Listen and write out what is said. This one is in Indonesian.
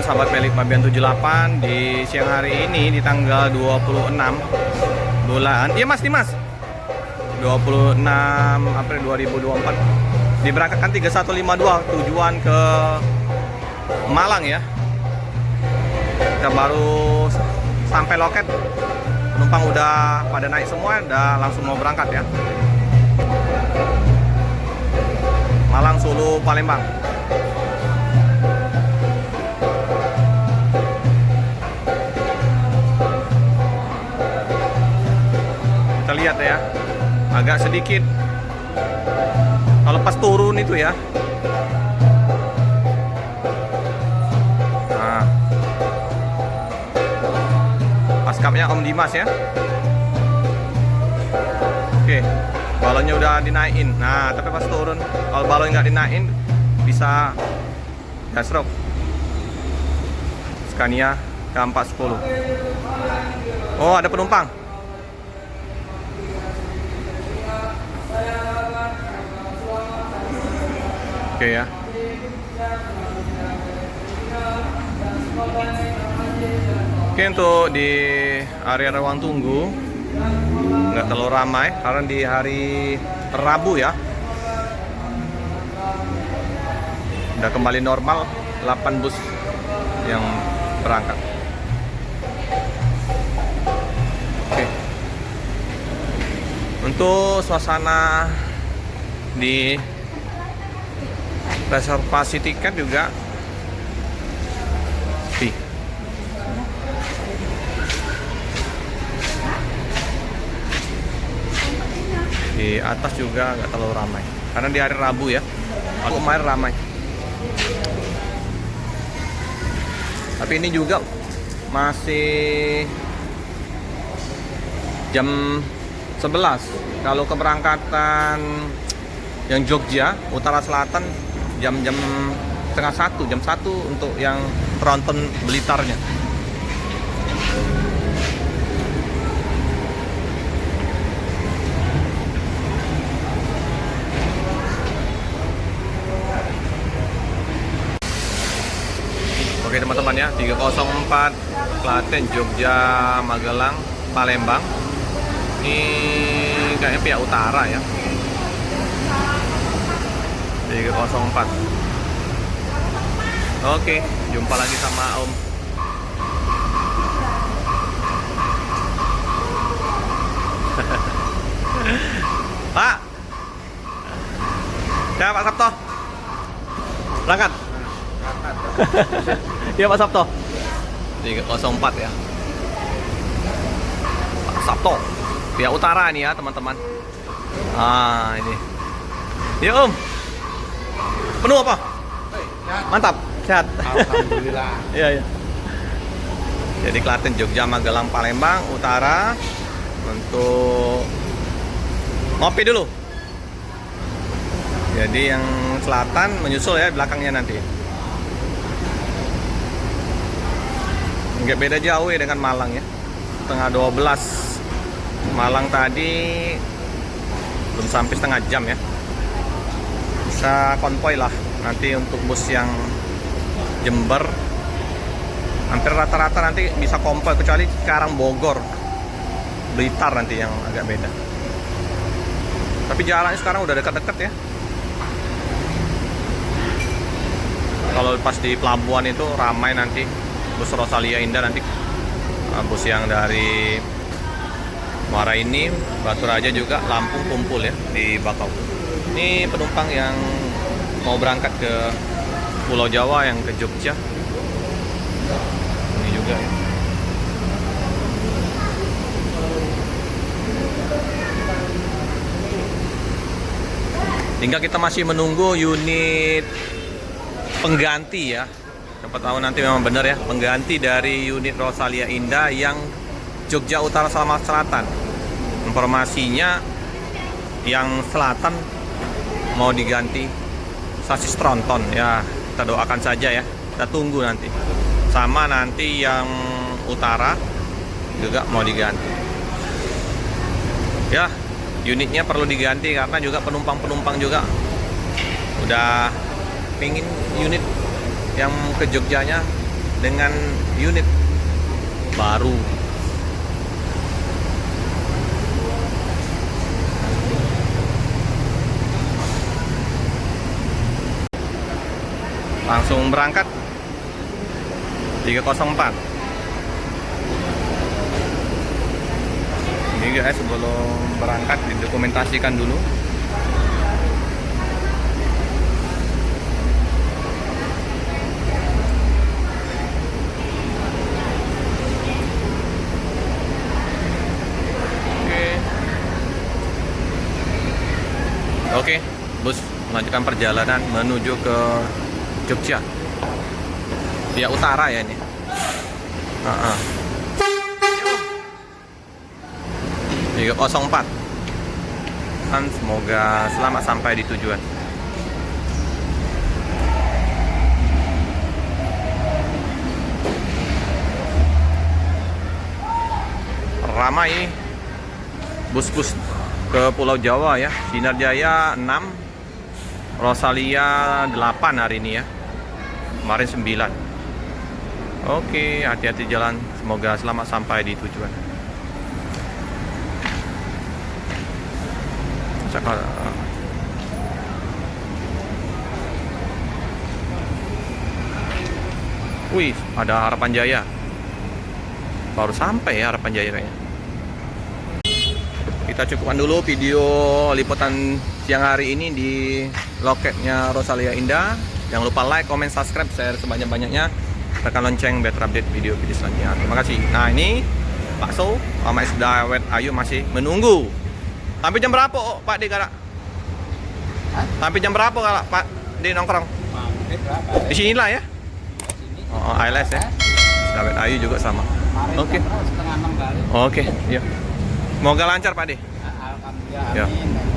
sahabat Melik Mabian 78 di siang hari ini di tanggal 26 bulan. Iya Mas Dimas. 26 April 2024. Diberangkatkan 3152 tujuan ke Malang ya. Kita baru sampai loket. Penumpang udah pada naik semua, udah langsung mau berangkat ya. Malang, Solo, Palembang. Kita lihat ya, agak sedikit kalau pas turun itu ya. Nah, paskapnya Om Dimas ya. Oke, balonnya udah dinaikin. Nah, tapi pas turun, kalau balon nggak dinaikin bisa gasrok. Scania K410. Oh, ada penumpang. Oke ya. Oke, untuk di area ruang tunggu nggak terlalu ramai karena di hari Rabu ya. Udah kembali normal 8 bus yang berangkat. Oke. Untuk suasana di reservasi tiket juga di atas juga nggak terlalu ramai karena di hari Rabu ya. Aku kemarin ramai, tapi ini juga masih jam 11. Kalau keberangkatan yang Jogja Utara Selatan jam-jam setengah 1, jam 1 untuk yang tronton Blitarnya. Oke teman-teman ya, 304 Klaten, Jogja, Magelang, Palembang. Ini kayaknya pihak utara ya. 304. Oke, jumpa lagi sama Om. Pak. Ya Pak Sabto. Berangkat. Iya Pak Sabto. 304 ya. Pak Sabto. Pihak utara ini ya teman-teman. Ah ini. Ya Om. Penuh apa? Mantap, sehat. Alhamdulillah. Iya iya. Jadi Klaten, Jogja, Magelang, Palembang, utara. Untuk ngopi dulu. Jadi yang selatan menyusul ya belakangnya nanti. Nggak beda jauh ya dengan Malang ya. Setengah 12. Malang tadi belum sampai setengah jam ya. Bisa konvoy lah nanti untuk bus yang Jember. Hampir rata-rata nanti bisa konvoy kecuali sekarang Bogor, Blitar nanti yang agak beda. Tapi jalannya sekarang udah dekat-dekat ya. Kalau pas di pelabuhan itu ramai nanti bus Rosalia Indah nanti. Bus yang dari Muara ini, Batu Raja juga, Lampung kumpul ya di Bakau. Ini penumpang yang mau berangkat ke Pulau Jawa yang ke Jogja. Ini juga ya. Tinggal kita masih menunggu unit pengganti ya. Siapa tahu nanti memang benar ya, pengganti dari unit Rosalia Indah yang Jogja Utara sama Selatan. Informasinya yang selatan mau diganti sasis tronton ya. Kita doakan saja ya. Kita tunggu nanti. Sama nanti yang utara juga mau diganti. Ya, unitnya perlu diganti karena juga penumpang-penumpang juga udah pingin unit yang ke Jogjanya dengan unit baru. Langsung berangkat 304. Ini guys, sebelum berangkat didokumentasikan dulu. Oke, bus melanjutkan perjalanan menuju ke Jogja. Via utara ya ini. 304. Dan semoga selamat sampai di tujuan. Ramai bus-bus ke Pulau Jawa ya. Sinar Jaya 6, Rosalia 8 hari ini ya. Kemarin 9. Oke, hati-hati jalan. Semoga selamat sampai di tujuan. Wih, ada Harapan Jaya. Baru sampai ya Harapan Jaya kayaknya. Kita cukupkan dulu video liputan siang hari ini di loketnya Rosalia Indah. Jangan lupa like, comment, subscribe, share sebanyak-banyaknya. Tekan lonceng biar terupdate video-video selanjutnya. Terima kasih. Nah ini bakso sama es dawet Ayu masih menunggu. Sampai jam berapa Pak D galak? Sampai jam berapa galak Pak D nongkrong? Di sinilah ya? Oh, ALS ya? Dawet Ayu juga sama. Oke. Oke, iya. Semoga lancar Pak D. Alhamdulillah. Ya. Amin.